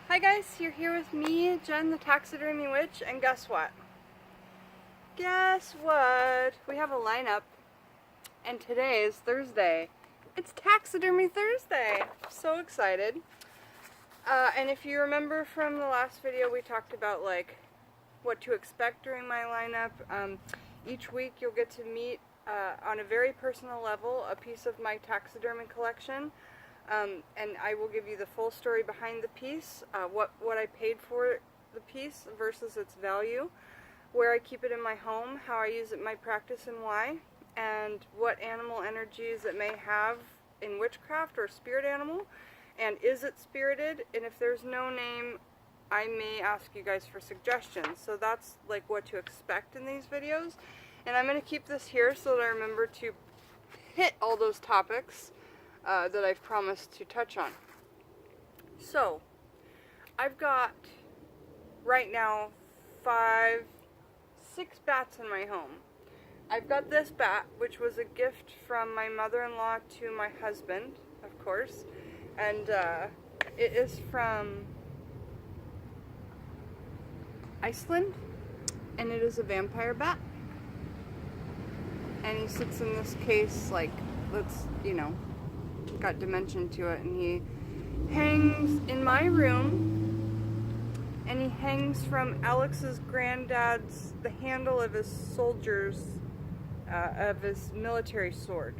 Hi guys, you're here with me, Jen, the Taxidermy Witch, and guess what? Guess what? We have a lineup, and today is Thursday. It's Taxidermy Thursday! So excited. And if you remember from the last video, we talked about like what to expect during my lineup. Each week you'll get to meet on a very personal level a piece of my taxidermy collection. And I will give you the full story behind the piece, what I paid for the piece versus its value, where I keep it in my home, how I use it in my practice and why, and what animal energies it may have in witchcraft or spirit animal, and is it spirited, and if there's no name, I may ask you guys for suggestions. So that's like what to expect in these videos, and I'm going to keep this here so that I remember to hit all those topics that I've promised to touch on. So, I've got, right now, 6 bats in my home. I've got this bat, which was a gift from my mother-in-law to my husband, of course, and it is from Iceland, and it is a vampire bat, and he sits in this case like, got dimension to it, and he hangs in my room, and he hangs from Alex's granddad's, the handle of his of his military sword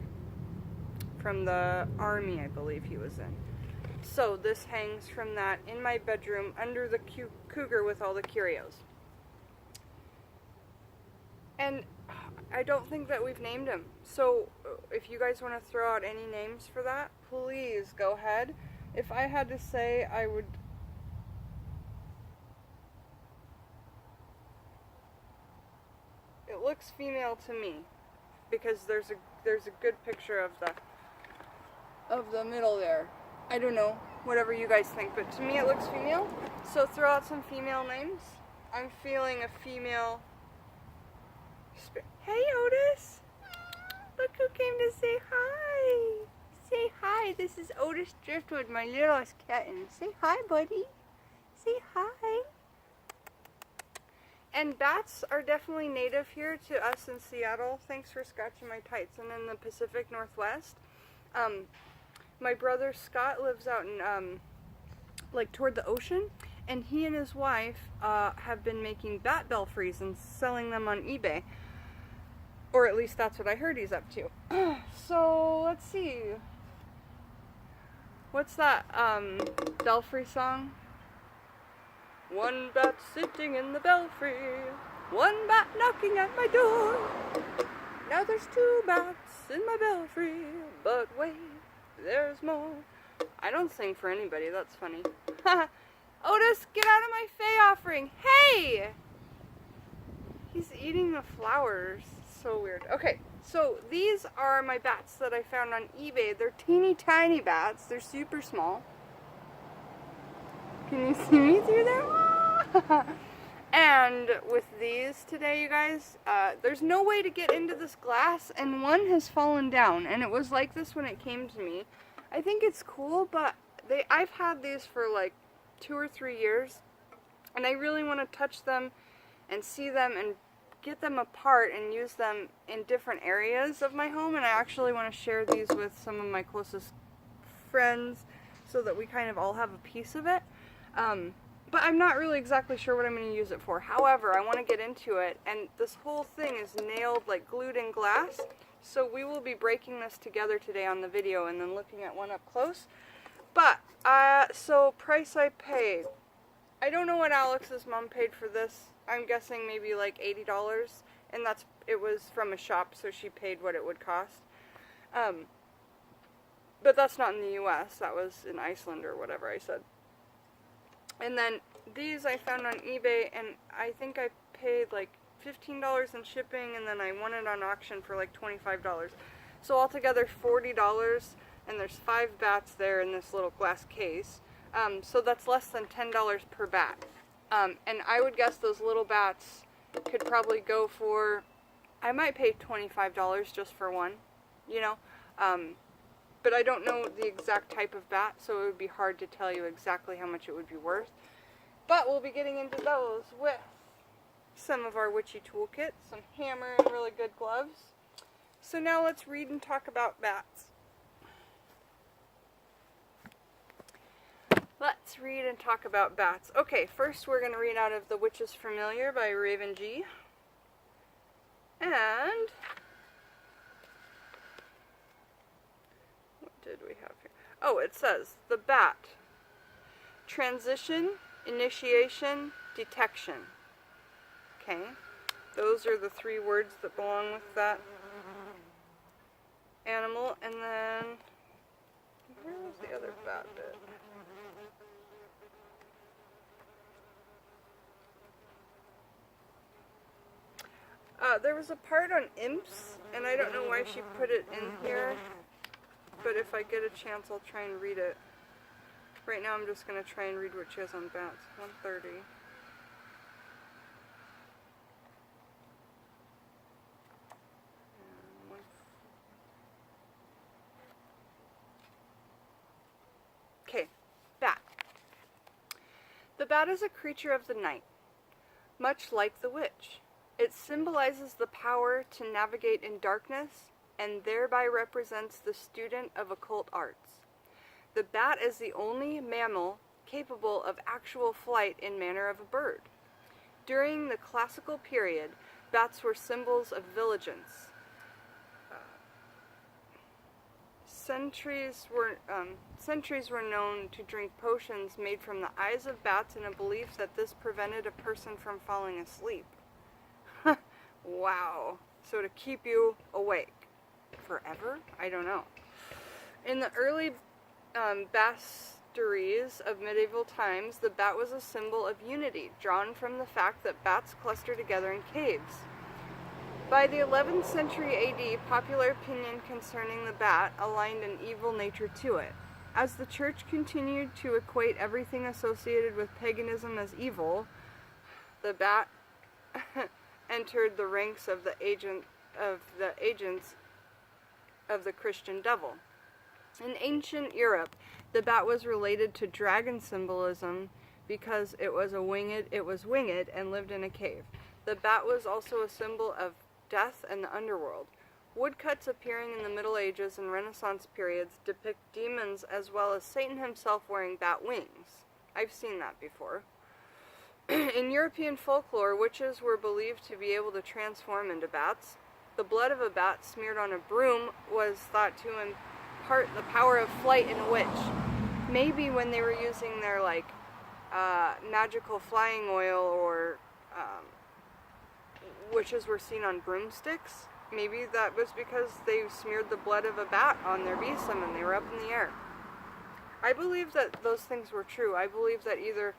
from the army, I believe he was in. So this hangs from that in my bedroom under the cougar with all the curios. And I don't think that we've named him. So if you guys want to throw out any names for that, please go ahead. If I had to say, I would... It looks female to me because there's a good picture of the middle there. I don't know, whatever you guys think, but to me it looks female. So throw out some female names. I'm feeling a female... Hey Otis! Look who came to say hi! Say hi, this is Otis Driftwood, my littlest kitten. Say hi, buddy. Say hi. And bats are definitely native here to us in Seattle. Thanks for scratching my tights. And in the Pacific Northwest. My brother Scott lives out in, like toward the ocean. And he and his wife have been making bat belfries and selling them on eBay. Or at least that's what I heard he's up to. So, let's see. What's that, belfry song? One bat sitting in the belfry, one bat knocking at my door. Now there's 2 bats in my belfry, but wait, there's more. I don't sing for anybody, that's funny. Otis, get out of my Fae offering. Hey! He's eating the flowers. So weird. Okay, so these are my bats that I found on eBay. They're teeny tiny bats. They're super small. Can you see me through there? And with these today, you guys, there's no way to get into this glass, and one has fallen down, and it was like this when it came to me. I think it's cool, but I've had these for like 2 or 3 years, and I really want to touch them and see them and get them apart and use them in different areas of my home, and I actually want to share these with some of my closest friends so that we kind of all have a piece of it. But I'm not really exactly sure what I'm going to use it for. However, I want to get into it, and this whole thing is nailed, like glued in glass, so we will be breaking this together today on the video and then looking at one up close. But, so price I paid. I don't know what Alex's mom paid for this. I'm guessing maybe like $80, and it was from a shop, so she paid what it would cost. But that's not in the US, that was in Iceland or whatever I said. And then these I found on eBay, and I think I paid like $15 in shipping, and then I won it on auction for like $25. So altogether $40, and there's 5 bats there in this little glass case. So that's less than $10 per bat. And I would guess those little bats could probably go for, I might pay $25 just for one, you know. but I don't know the exact type of bat, so it would be hard to tell you exactly how much it would be worth. But we'll be getting into those with some of our witchy toolkit, some hammer and really good gloves. So now let's read and talk about bats. Let's read and talk about bats. Okay, first we're going to read out of The Witch's Familiar by Raven G. And what did we have here? Oh, it says, the bat. Transition, initiation, detection. Okay, those are the 3 words that belong with that animal. And then, where was the other bat bit? There was a part on imps, and I don't know why she put it in here, but if I get a chance, I'll try and read it. Right now, I'm just going to try and read what she has on bats. 130. Okay, bat. The bat is a creature of the night, much like the witch. It symbolizes the power to navigate in darkness and thereby represents the student of occult arts. The bat is the only mammal capable of actual flight in manner of a bird. During the classical period, bats were symbols of vigilance. Sentries were known to drink potions made from the eyes of bats in a belief that this prevented a person from falling asleep. Wow. So to keep you awake forever? I don't know. In the early bastilleries of medieval times, the bat was a symbol of unity, drawn from the fact that bats cluster together in caves. By the 11th century AD, popular opinion concerning the bat aligned an evil nature to it. As the church continued to equate everything associated with paganism as evil, the bat entered the ranks of the agents of the Christian devil. In ancient Europe, the bat was related to dragon symbolism because it was winged and lived in a cave. The bat was also a symbol of death and the underworld. Woodcuts appearing in the Middle Ages and Renaissance periods depict demons as well as Satan himself wearing bat wings. I've seen that before. In European folklore, witches were believed to be able to transform into bats. The blood of a bat smeared on a broom was thought to impart the power of flight in a witch. Maybe when they were using their magical flying oil, or witches were seen on broomsticks. Maybe that was because they smeared the blood of a bat on their besom and they were up in the air. I believe that those things were true. I believe that either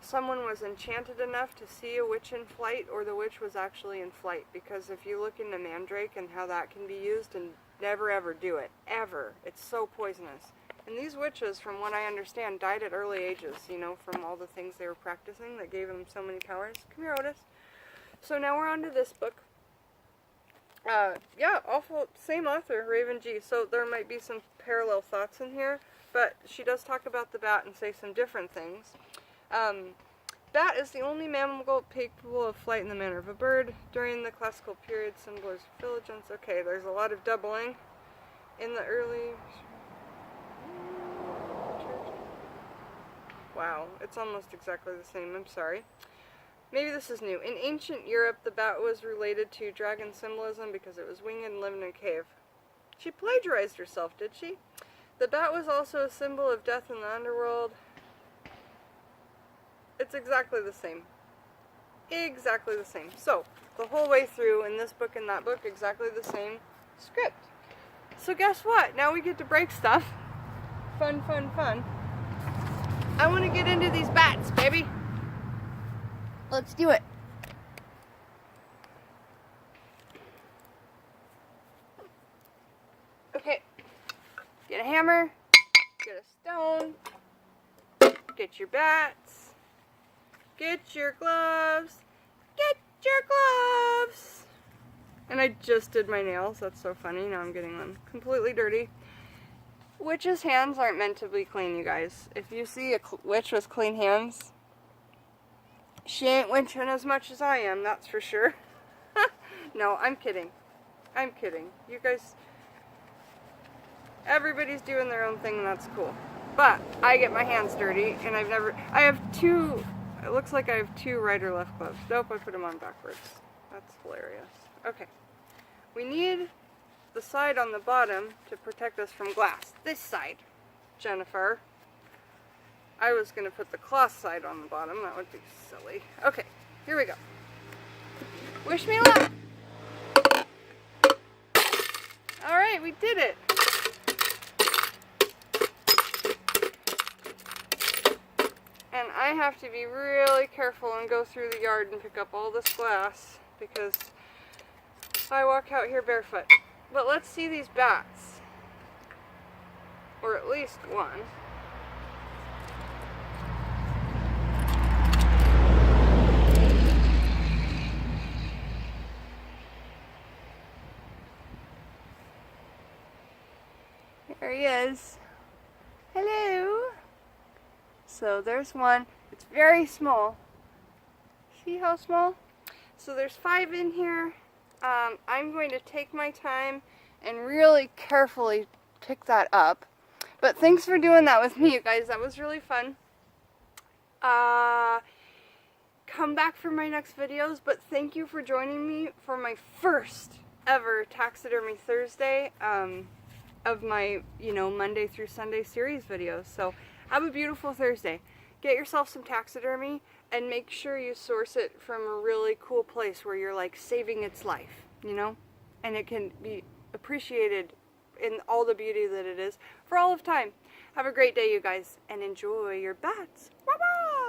someone was enchanted enough to see a witch in flight, or the witch was actually in flight. Because if you look into mandrake and how that can be used, and never ever do it. Ever. It's so poisonous. And these witches, from what I understand, died at early ages, you know, from all the things they were practicing that gave them so many powers. Come here, Otis. So now we're on to this book. Yeah, same author, Raven G. So there might be some parallel thoughts in here, but she does talk about the bat and say some different things. Bat is the only mammal capable of flight in the manner of a bird. During the classical period, symbolized vigilance. Okay, there's a lot of doubling. In the early... Wow, it's almost exactly the same. I'm sorry. Maybe this is new. In ancient Europe, the bat was related to dragon symbolism because it was winged and lived in a cave. She plagiarized herself, did she? The bat was also a symbol of death in the underworld. It's exactly the same. Exactly the same. So, the whole way through, in this book and that book, exactly the same script. So guess what? Now we get to break stuff. Fun, fun, fun. I want to get into these bats, baby. Let's do it. Okay. Get a hammer. Get a stone. Get your bats. Get your gloves. Get your gloves. And I just did my nails. That's so funny. Now I'm getting them completely dirty. Witches' hands aren't meant to be clean, you guys. If you see a witch with clean hands, she ain't witching as much as I am, that's for sure. No, I'm kidding. I'm kidding. You guys, everybody's doing their own thing and that's cool. But I get my hands dirty and I have two, it looks like I have two right or left gloves. Nope, I put them on backwards. That's hilarious. Okay. We need the side on the bottom to protect us from glass. This side, Jennifer. I was going to put the cloth side on the bottom. That would be silly. Okay, here we go. Wish me luck. Alright, we did it. And I have to be really careful and go through the yard and pick up all this glass because I walk out here barefoot. But let's see these bats. Or at least one. There he is. Hello. So there's one. It's very small. See how small? So there's 5 in here. I'm going to take my time and really carefully pick that up. But thanks for doing that with me, you guys. That was really fun. Come back for my next videos, but thank you for joining me for my first ever Taxidermy Thursday of my, Monday through Sunday series videos. So have a beautiful Thursday. Get yourself some taxidermy and make sure you source it from a really cool place where you're like saving its life, and it can be appreciated in all the beauty that it is for all of time. Have a great day, you guys, and enjoy your bats. Bye-bye!